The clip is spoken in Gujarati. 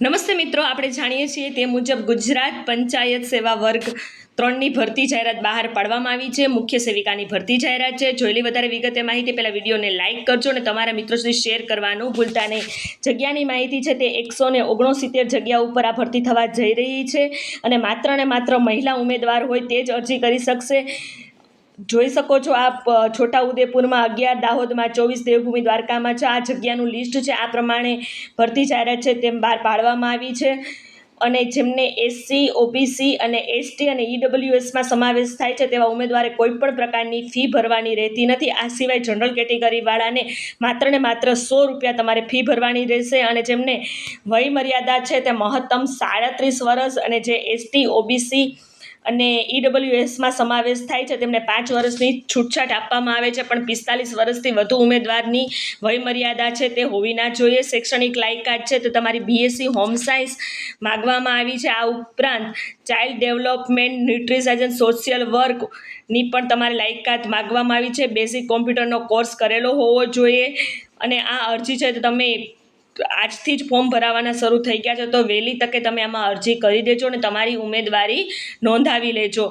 નમસ્તે મિત્રો, આપણે જાણીએ છીએ તે મુજબ ગુજરાત પંચાયત સેવા વર્ગ 3ની ભરતી જાહેરાત બહાર પાડવામાં આવી છે. મુખ્ય સેવિકાની ભરતી જાહેરાત છે. જોયેલી વધારે વિગતે માહિતી પહેલાં વિડીયોને લાઇક કરજો અને તમારા મિત્રો સુધી શેર કરવાનું ભૂલતા નહીં. જગ્યાની માહિતી છે તે 169 જગ્યા ઉપર આ ભરતી થવા જઈ રહી છે અને માત્ર મહિલા ઉમેદવાર હોય તે જ અરજી કરી શકશે. જોઈ શકો છો આપ છોટાઉદેપુરમાં 11, દાહોદમાં 24, દેવભૂમિ દ્વારકામાં 6 આ જગ્યાનું લિસ્ટ છે. આ પ્રમાણે ભરતી જાહેરાત છે તેમ બહાર પાડવામાં આવી છે અને જેમને SC, OBC અને ST અને EWSમાં સમાવેશ થાય છે તેવા ઉમેદવારે કોઈ પણ પ્રકારની ફી ભરવાની રહેતી નથી. આ સિવાય જનરલ કેટેગરીવાળાને માત્ર ને માત્ર 100 રૂપિયા તમારે ફી ભરવાની રહેશે અને જેમને વય મર્યાદા છે તે મહત્તમ 37 વર્ષ અને જે ST, OBC અને EWSમાં સમાવેશ થાય છે તેમને 5 વર્ષની છૂટછાટ આપવામાં આવે છે, પણ 45 વર્ષથી વધુ ઉમેદવારની વય મર્યાદા છે તે હોવી ના જોઈએ. શૈક્ષણિક લાયકાત છે તો તમારી BSc હોમ સાયન્સ માગવામાં આવી છે. આ ઉપરાંત ચાઇલ્ડ ડેવલપમેન્ટ, ન્યુટ્રિશન, સોશિયલ વર્કની પણ તમારી લાયકાત માગવામાં આવી છે. બેઝિક કોમ્પ્યુટરનો કોર્સ કરેલો હોવો જોઈએ અને આ અરજી છે તો તમે આજથી જ ફોર્મ ભરાવાના શરૂ થઈ ગયા છે, તો વહેલી તકે તમે આમાં અરજી કરી દેજો અને તમારી ઉમેદવારી નોંધાવી લેજો.